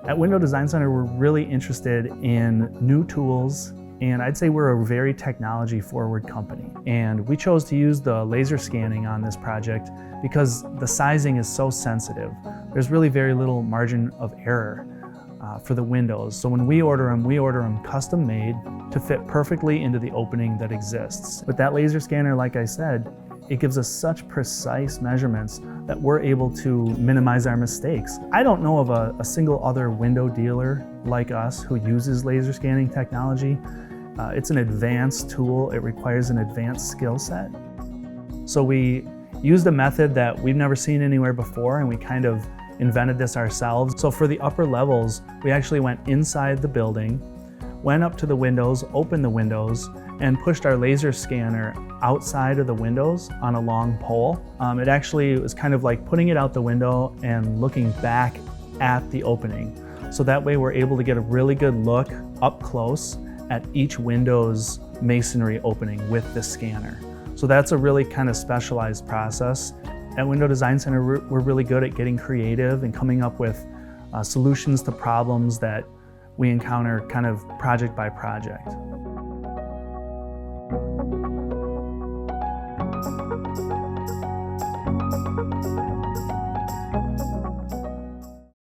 At Window Design Center, we're really interested in new tools, and I'd say we're a very technology-forward company. And we chose to use the laser scanning on this project because the sizing is so sensitive. There's really very little margin of error for the windows. So when we order them custom made to fit perfectly into the opening that exists. With that laser scanner, like I said, it gives us such precise measurements that we're able to minimize our mistakes. I don't know of a single other window dealer like us who uses laser scanning technology. It's an advanced tool. It requires an advanced skill set. So we used a method that we've never seen anywhere before, and we kind of invented this ourselves. So for the upper levels, we actually went inside the building, went up to the windows, opened the windows, and pushed our laser scanner outside of the windows on a long pole. It actually was kind of like putting it out the window and looking back at the opening. So that way we're able to get a really good look up close at each window's masonry opening with the scanner. So that's a really kind of specialized process. At Window Design Center, we're really good at getting creative and coming up with solutions to problems that we encounter kind of project by project.